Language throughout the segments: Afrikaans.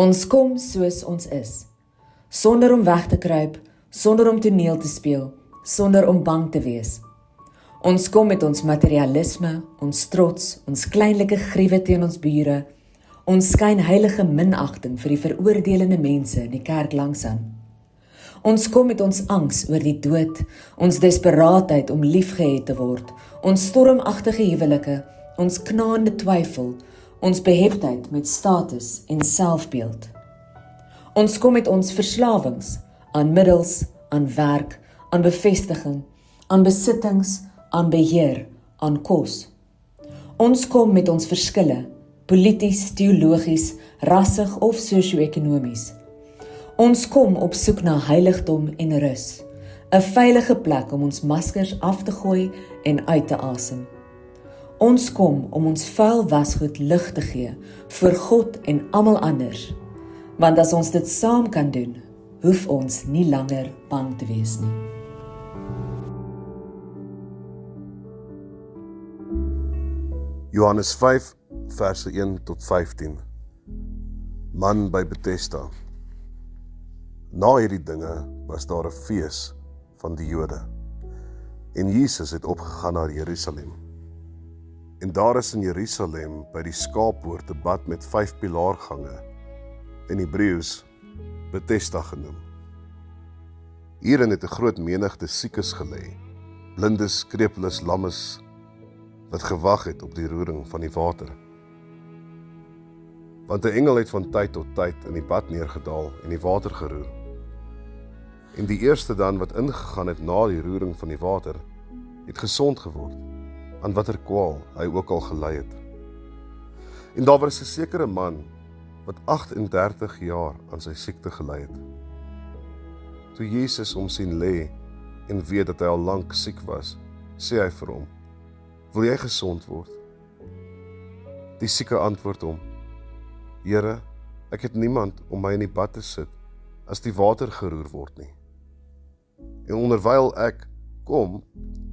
Ons kom soos ons is, sonder om weg te kruip, sonder om toneel te speel, sonder om bang te wees. Ons kom met ons materialisme, ons trots, ons kleinlike griewe teen ons bure, ons skynheilige minagting vir die veroordelende mense in die kerk langsaan. Ons kom met ons angs oor die dood, ons desperaatheid om liefgehet te word, ons stormagtige huwelike, ons knaande twyfel, ons beheptheid met status en selfbeeld. Ons kom met ons verslawings aan middels, aan werk, aan bevestiging, aan besittings, aan beheer, aan kos. Ons kom met ons verskille, polities, teologies, rassig of sosio-ekonomies. Ons kom op soek na heiligdom en rus, 'n veilige plek om ons maskers af te gooi en uit te asem. Ons kom om ons vuil wasgoed lig te gee vir God en almal anders, want as ons dit saam kan doen, hoef ons nie langer bang te wees nie. Johannes 5, verse 1 tot 15. Man by Bethesda. Na hierdie dinge was daar 'n fees van die Jode, en Jesus het opgegaan na Jerusalem. En daar is in Jerusalem by die skaappoort 'n bad met 5 pilaargange, in Hebreëus Bethesda genoem. Hierin het 'n groot menigte siekes gelê, blindes, krepeles, lammes, wat gewag het op die roering van die water. Want 'n engel het van tyd tot tyd in die bad neergedaal en die water geroer. En die eerste dan wat ingegaan het na die roering van die water, het gesond geword, aan watter kwaal hy ook al gely het. En daar was 'n sekere man, wat 38 jaar aan sy siekte gely het. Toe Jesus hom sien lê, en weet dat hy al lank siek was, sê hy vir hom, wil jy gesond word? Die sieke antwoord hom, Here, ek het niemand om my in die bad te sit, as die water geroer word nie. En onderwyl ek kom,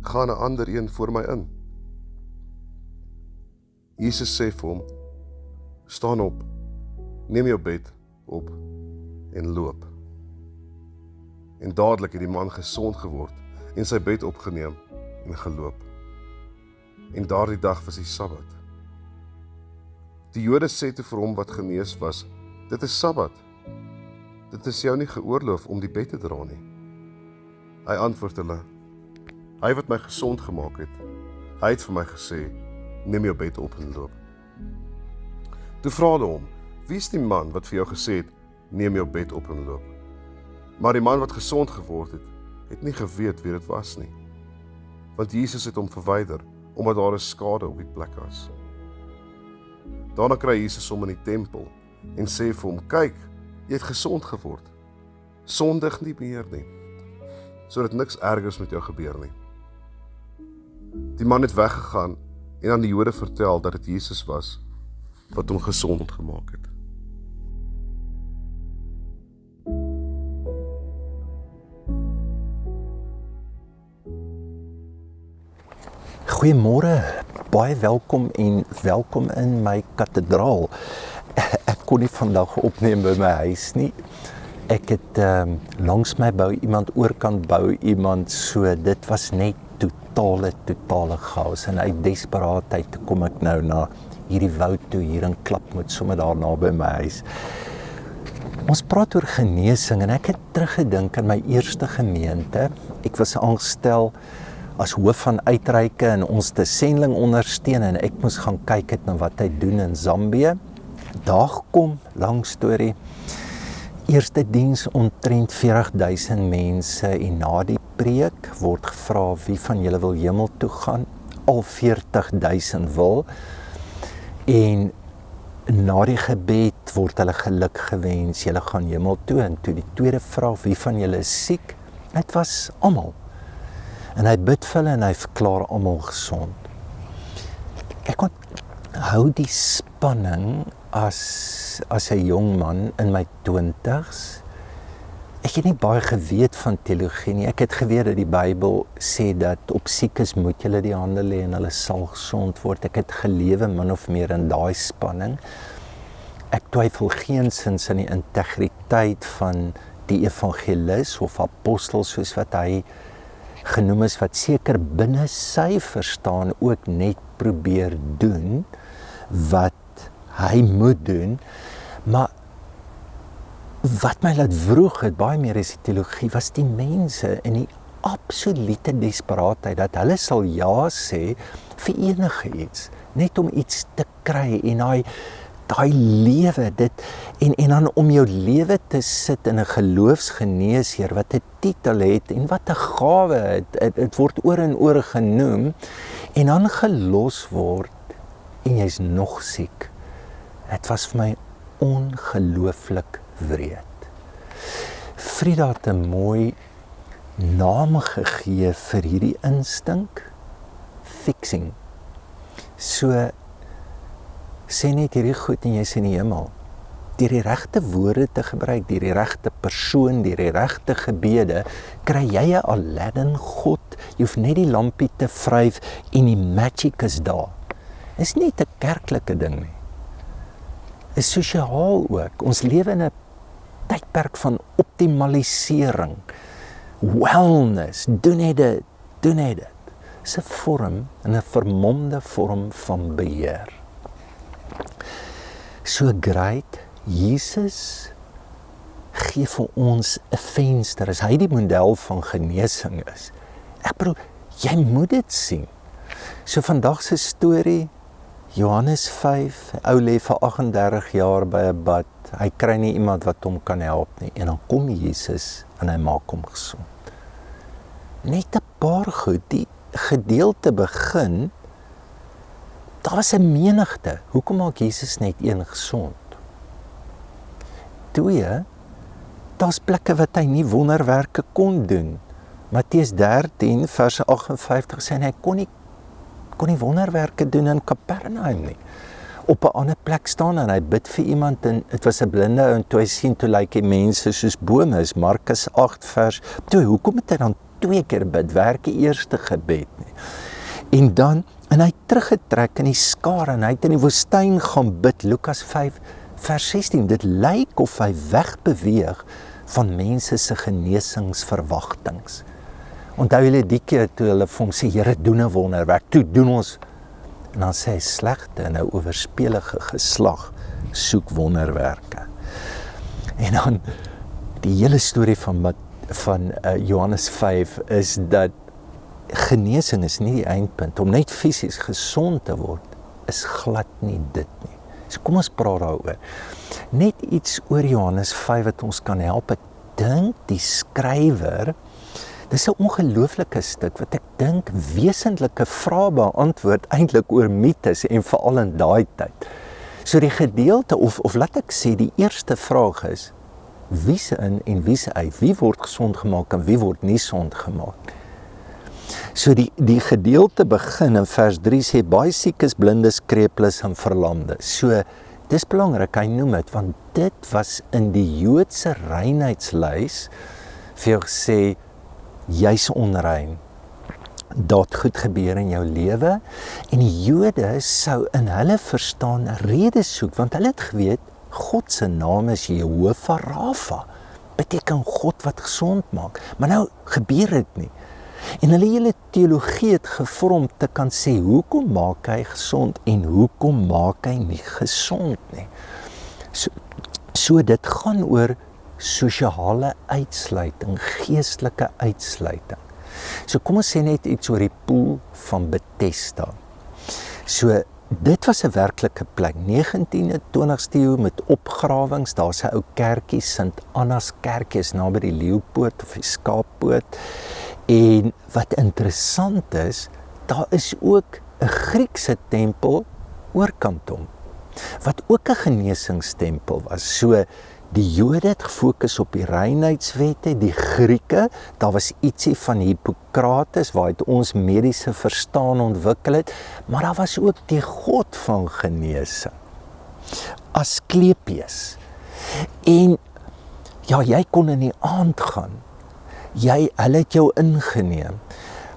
gaan 'n ander een voor my in. Jesus sê vir hom, staan op, neem jou bed op en loop. En dadelik het die man gesond geword en sy bed opgeneem en geloop. En daardie dag was die Sabbat. Die Jode sê toe vir hom wat genees was, dit is Sabbat. Dit is jou nie geoorloof om die bed te dra nie. Hy antwoord hulle, hy wat my gesond gemaak het, hy het vir my gesê, neem jou bed op en loop. Toe vra hulle hom, wie is die man wat vir jou gesê het, neem jou bed op en loop? Maar die man wat gesond geword het, het nie geweet wie dit was nie. Want Jesus het hom verwyder, omdat daar 'n skade op die plek was. Daarna kry Jesus hom in die tempel en sê vir hom, kyk, jy het gesond geword. Sondig nie meer nie, sodat niks ergers met jou gebeur nie. Die man het weggegaan en aan die Jode vertel dat dit Jesus was wat hom gesond gemaak het. Goeiemôre, baie welkom en welkom in my kathedraal. Ek kon nie vandag opneem by my huis nie. Ek het langs my bou iemand, oorkant bou iemand, so dit was net totale chaos. En uit desperaatheid kom ek nou na hierdie woud toe, hier in Klapmuts, sommer daar naby my huis. Ons praat oor genesing en ek het teruggedink aan my eerste gemeente. Ek was aangestel as hoof van uitreike en ons te sending ondersteun en ek moes gaan kyk het na wat hy doen in Zambië. Daar kom, lang storie, eerste diens omtrent 40.000 mense en na die preek word gevra wie van julle wil hemel toe gaan. Al 40.000 wil. En na die gebed word hulle geluk gewens, julle gaan hemel toe. En toe die tweede vraag, wie van julle is siek? Het was almal. En hy bid vir hulle en hy verklaar almal gesond. Ek onthou die spanning as 'n jong man in my 20's. Ek het nie baie geweet van teologie nie. Ek het geweet dat die Bybel sê dat op siekes moet julle die hande lê en hulle sal gesond word. Ek het gelewe min of meer in daai spanning. ek twyfel geensins aan die integriteit van die evangelis of apostel soos wat hy genoem is, wat seker binne sy verstaan ook net probeer doen wat hy moet doen, maar wat my laat vroeg het, baie meer as die teologie, was die mense in die absolute desperaatheid, dat hulle sal ja sê vir enige iets, net om iets te kry, en daai lewe, en dan om jou lewe te sit in 'n geloofsgeneesheer, wat 'n titel het, en wat 'n gawe het word oor en oor genoem, en dan gelos word, en jy's nog siek. Het was vir my ongelooflik wreed. Frida het 'n mooi naam gegee vir hierdie instink, fixing. So, sê net hierdie goed en jy's in die hemel. Deur die regte woorde te gebruik, deur die regte persoon, deur die regte gebede, kry jy 'n Aladdin God. Jy hoef net die lampie te vryf en die magic is daar. Is nie 'n kerklike ding nie. Is sosiaal ook. Ons lewe in 'n tydperk van optimalisering, wellness, doen net dit. Is 'n vorm, 'n vermomde vorm van beheer. So great, Jesus gee vir ons 'n venster, as hy die model van genesing is. Ek bedoel, jy moet dit sien. So vandag se storie, Johannes 5, ou lê vir 38 jaar by 'n bad, hy kry nie iemand wat hom kan help nie, en dan kom Jesus en hy maak hom gesond. Net 'n paar goed, die gedeelte begin, daar was 'n menigte, hoekom maak Jesus net een gesond? 2, daar's plekke wat hy nie wonderwerke kon doen. Matteus 13 vers 58 sê hy kon nie wonderwerke doen in Kapernaum nie. Op 'n ander plek staan en hy bid vir iemand en dit was 'n blinde ou en toe hy sien toe lyk die mense soos bome, is Markus 8 vers 2. Hoekom het hy dan 2 keer bid? Werk die eerste gebed nie. En dan en hy teruggetrek in die skare en hy het in die woestyn gaan bid, Lukas 5 vers 16. Dit lyk of hy wegbeweeg van mense se genesingsverwagtings. Onthou julle die keer toe hulle vir hom sê, Here, doen 'n wonderwerk, toe doen ons. En dan sê hy, slegte en 'n oorspelige geslag soek wonderwerke. En dan die hele storie van Johannes 5 is dat genesing is nie die eindpunt. Om net fisies gesond te word is glad nie dit nie. So kom ons praat daaroor. Net iets oor Johannes 5 wat ons kan help. Ek dink die skrywer, dis 'n ongelooflike stuk wat ek dink wesentlike vrae beantwoord eintlik oor mites en veral in daai tyd. So die gedeelte of laat ek sê die eerste vraag is, wie se in en wie se uit? Wie word gesond gemaak en wie word nie gesond gemaak? So die gedeelte begin in vers 3 sê, baie siekes, blindes, krepeles en verlamdes. So dis belangrik, hy noem dit, want dit was in die Joodse reinheidslys vir jou gesê, jy's onrein. Dat goed gebeur in jou lewe. En die Jode sou in hulle verstaan rede soek, want hulle het geweet, God se naam is Jehovah Rafa, beteken God wat gesond maak. Maar nou gebeur dit nie. En hulle hele teologie het gevorm te kan sê, hoekom maak hy gesond en hoekom maak hy nie gesond nie. So dit gaan oor sosiale uitsluiting, geestelike uitsluiting. So kom ons sê net iets oor die poel van Bethesda. So dit was 'n werklike plek, 19de, 20ste eeu met opgrawings, daar's 'n ou kerkie, Sint Annas kerkie, is naby die Leeupoort of die Skaappoort. En wat interessant is, daar is ook 'n Griekse tempel oorkant hom, wat ook 'n genesingstempel was. So die Jode het gefokus op die reinheidswette, die Grieke, daar was ietsie van Hippokrates, waar het ons mediese verstaan ontwikkel het, maar daar was ook die God van genesing, Asklepios. En ja, jy kon in die aand gaan, hulle het jou ingeneem.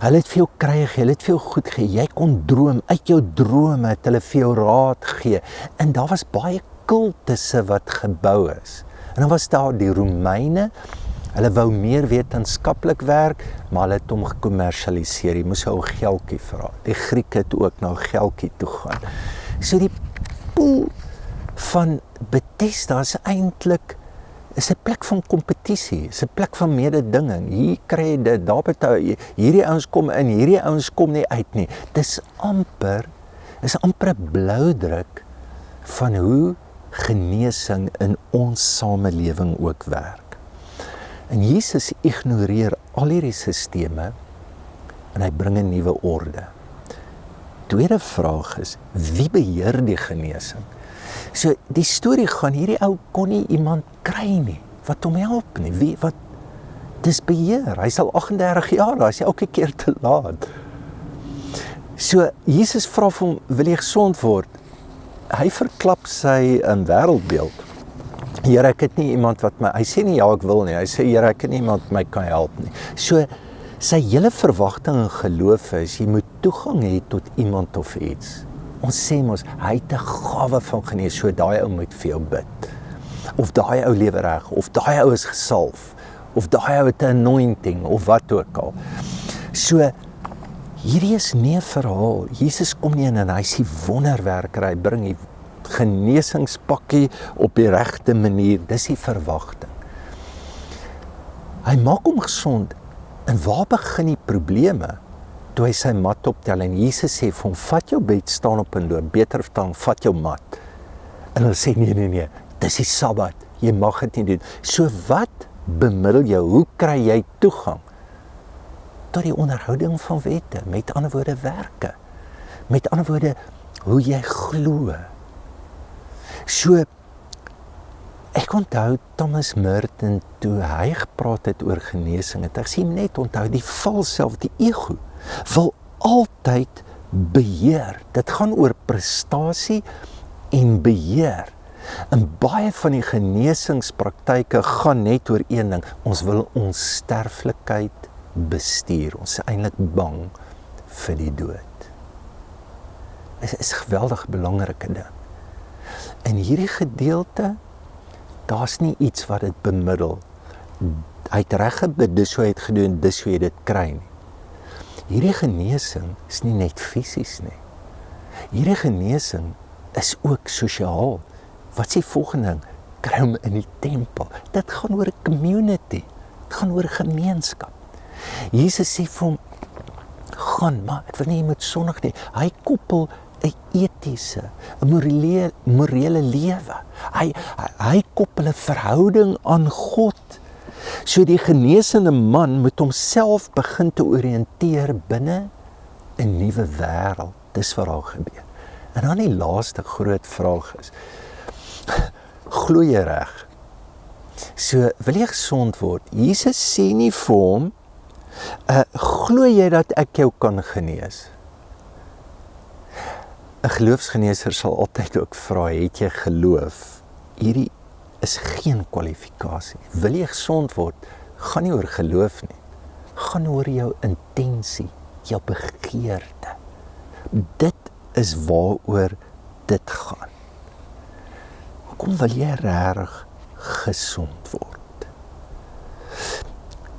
Hulle het vir jou kry gegee, hulle het vir jou goed gegee. Jy kon droom, uit jou drome het hulle vir jou raad gegee. En daar was baie kultusse wat gebou is. En dan was daar die Romeine, hulle wou meer wetenskaplik werk, maar hulle het hom gekommersialiseer. Jy moes ou geldjie vra. Die Grieke het ook na geldjie toe gaan. So die poel van Bethesda is eintlik is 'n plek van kompetisie, is 'n plek van mededinging. Hier kry jy dit, daar betaal hierdie ouens kom in, hierdie ouens kom nie uit nie. Dis amper 'n bloudruk van hoe genesing in ons samelewing ook werk. En Jesus ignoreer al hierdie sisteme en hy bring 'n nuwe orde. Tweede vraag is, wie beheer die genesing? So die storie gaan, hierdie ou kon nie iemand kry nie, wat hom help nie. Dis beheer, hy's al 38 jaar, hy's elke keer te laat. So Jesus vra vir hom, wil jy gesond word? Hy verklap sy wêreldbeeld. Here, ek het nie iemand wat my, hy sê nie ja ek wil nie, hy sê Here, ek het nie iemand wat my kan help nie. So sy hele verwagting en geloof is, jy moet toegang hê tot iemand of iets. Ons sê mos, hy het 'n gawe van genees, so daai ou moet vir jou bid. Of daai ou lewe reg, of daai ou is gesalf, of daai ou het 'n anointing, of wat ook al. So, hierdie is nie 'n verhaal. Jesus kom nie in en hy sê wonderwerker, hy bring die genesingspakkie op die regte manier, dis die verwagting. Hy maak hom gesond, en waar begin die probleme? Toe hy sy mat optel en Jesus sê vir hom, vat jou bed, staan op en loop, beter vertaling, vat jou mat. En hulle sê nee, dis die Sabbat, jy mag dit nie doen. So wat bemiddel jou, hoe kry jy toegang? Tot die onderhouding van wette, met ander woorde werke, met ander woorde, hoe jy glo. So, ek onthou Thomas Merton, toe hy gepraat het oor genesing, het hy sê net onthou, die val self, die ego, wil altyd beheer. Dit gaan oor prestasie en beheer. En baie van die genesingspraktyke gaan net oor een ding. Ons wil ons sterflikheid bestuur. Ons is eintlik bang vir die dood. Dit is 'n geweldig belangrike ding. In hierdie gedeelte, daar's nie iets wat dit bemiddel. Hy het reg gebid, dis hoe hy het gedoen, dis hoe jy dit kry nie. Hierdie genesing is nie net fisies nie. Hierdie genesing is ook sosiaal. Wat is die volgende ding? Kry hom in die tempel. Dit gaan oor 'n community. Dit gaan oor gemeenskap. Jesus sê vir hom, gaan, maar ek wil nie jy moet sondig nie. Hy koppel 'n etiese, 'n morele lewe. Hy koppel 'n verhouding aan God. So die genesende man moet homself begin te oriënteer binne 'n nuwe wêreld. Dis wat daar gebeur. En dan die laaste groot vraag is, glo jy reg? So, wil jy gesond word? Jesus sê nie vir hom, glo jy dat ek jou kan genees? 'n Geloofsgeneeser sal altyd ook vra, het jy geloof? Hierdie is geen kwalifikasie. Wil jy gesond word? Gaan nie oor geloof nie. Gaan oor jou intensie, jou begeerte. Dit is waaroor dit gaan. Kom, wil jy regtig gesond word?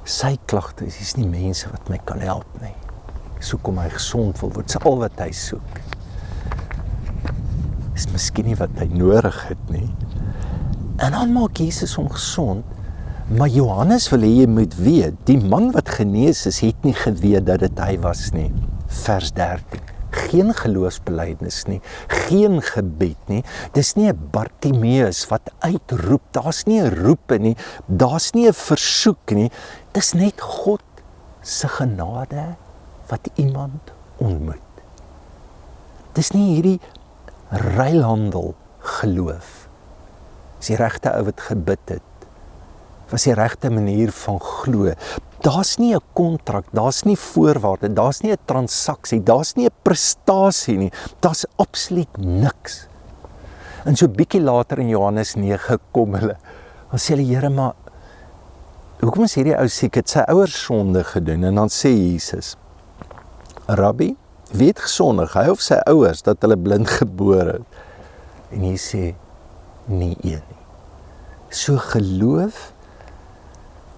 Sy klagte is nie mense wat my kan help nie. Soek om hy gesond wil word, dis al wat hy soek. Is miskien nie wat hy nodig het nie. En dan maak Jesus hom gesond, maar Johannes wil hê jy moet weet, die man wat genees is, het nie geweet dat dit hy was nie. Vers 13. Geen geloofsbelijdenis nie, geen gebed nie, dis nie 'n Bartimeus wat uitroep, daar's nie 'n roepe nie, daar's nie 'n versoek nie, dis net God se genade wat iemand ontmoet. Dis nie hierdie ruilhandel geloof. Dis die regte ou wat gebid het, was die regte manier van glo. Daar's nie 'n kontrak, daar's nie voorwaarde, daar's nie 'n transaksie, daar's nie 'n prestasie nie, daar's absoluut niks. En so bietjie later in Johannes 9 kom hulle, dan sê hulle, Here, maar hoekom is hierdie ou siek? Het sy ouers sonde gedoen? En dan sê Jesus, Rabbi, wie het gesondig, hy of sy ouers, dat hulle blind gebore het? En hy sê, nie een nie. So geloof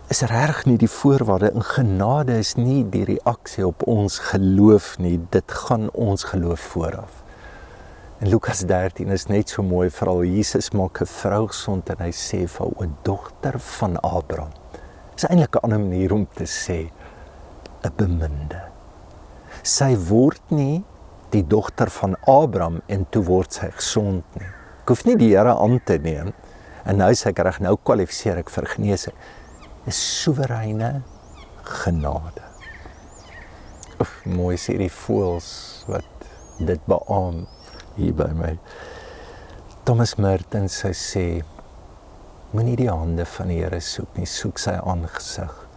is regtig nie die voorwaarde, en genade is nie die reaksie op ons geloof nie, dit gaan ons geloof vooraf. En Lukas 13 is net so mooi, veral Jesus maak 'n vrou gesond en hy sê vir 'n dogter van Abraham. Dit is eintlik 'n ander manier om te sê 'n beminde. Sy word nie die dogter van Abraham en toe word sy gesond nie. Ek hoef nie die Here aan te neem en nou sê ek reg, nou kwalifiseer ek vir genesing. Dis soewereine genade. Mooi is hierdie voëls wat dit beamoen hier by my. Thomas Mertens sê, moenie die hande van die Here soek nie, soek sy aangesig.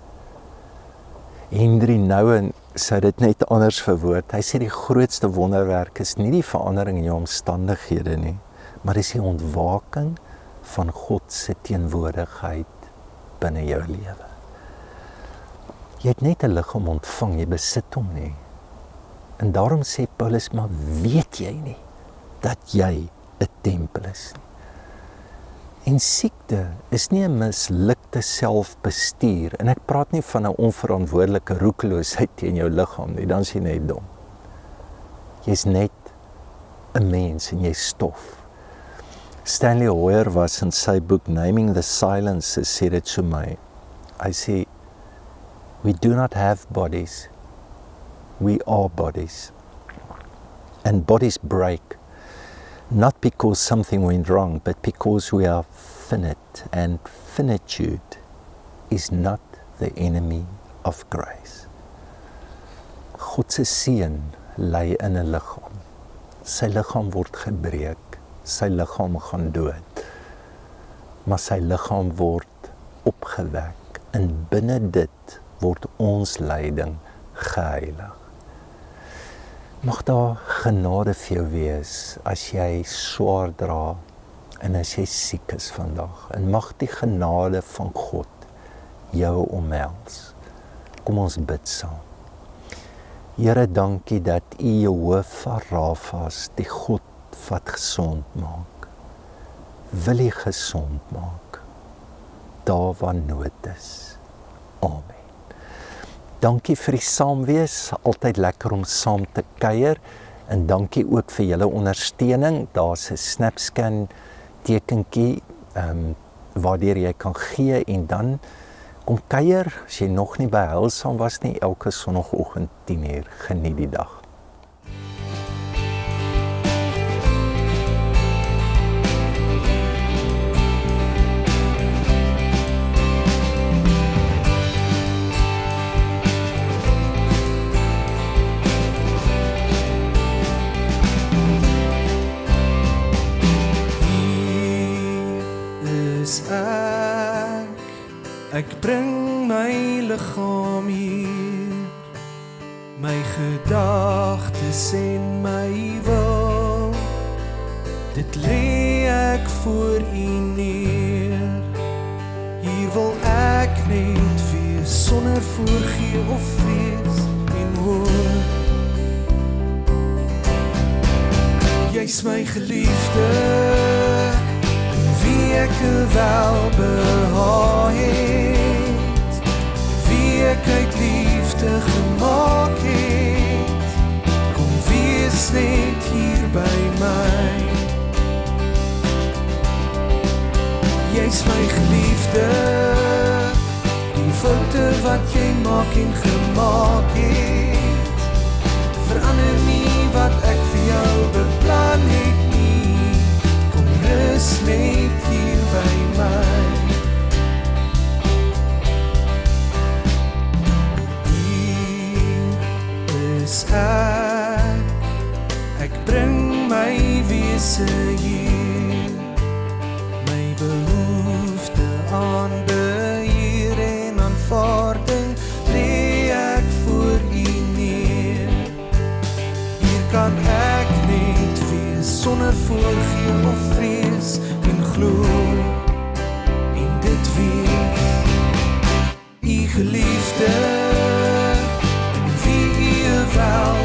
Henry Nouwen sê dit net anders verwoord. Hy sê die grootste wonderwerk is nie die verandering in jou omstandighede nie, maar dis die ontwaking van God se teenwoordigheid binne jou lewe. Jy het net 'n liggaam ontvang, jy besit hom nie. En daarom sê Paulus, maar weet jy nie dat jy 'n tempel is nie. En siekte is nie 'n mislukte selfbestuur, en ek praat nie van 'n onverantwoordelike roekeloosheid teen jou liggaam nie, dan is jy net dom. Jy's net 'n mens en jy's stof. Stanley Hoyer was in sy boek Naming the Silence, sê dit so my. Hy sê, we do not have bodies, we are bodies. And bodies break, not because something went wrong, but because we are finite, and finitude is not the enemy of grace. God se seun lê in 'n liggaam. Sy liggaam word gebreek, sy liggaam gaan dood, maar sy liggaam word opgewek, en binne dit word ons lyding geheilig. Mag daar genade vir jou wees as jy swaar dra en as jy siek is vandag, en mag die genade van God jou omhels. Kom ons bid saam. Here, dankie dat U Jehovah Rafa is, die God wat gesond maak. Wil U gesond maak, daar waar nood is. Amen. Dankie vir die saamwees, altyd lekker om saam te kuier, en dankie ook vir julle ondersteuning. Daar's 'n SnapScan tekentjie waardeur jy kan gee, en dan kom kuier as jy nog nie by Heilsaam was nie, elke Sondagoggend 10:00. Geniet die dag. Ek bring my liggaam hier, my gedagtes en my wil, dit lê ek voor U neer. Hier wil ek net wees, sonder voorgee of vrees en hoor. Jy's my geliefde, in wie ek welbehaag het, wie ek uit liefde gemaak het. Kom wees net hier by my. Jy's my geliefde, die foute wat jy maak en gemaak het, verander nie wat ek vir jou beplan het nie. Kom rus net hier by my. Hier is ek bring my wese hier, my behoefte aan beheer en aanvaarding lê ek voor U neer. Hier kan ek net wees, sonder voorgee of vrees en glo, en dit wees U geliefde, en wie U wel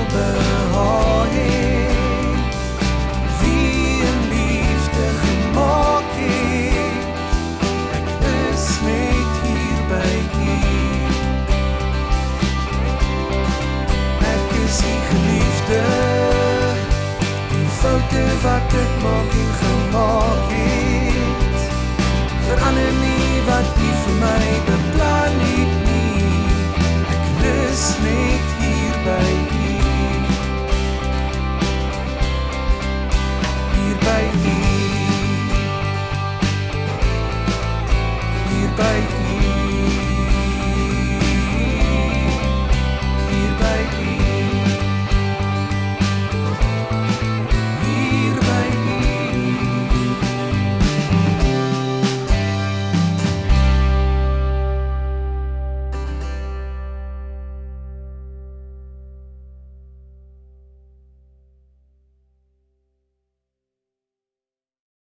by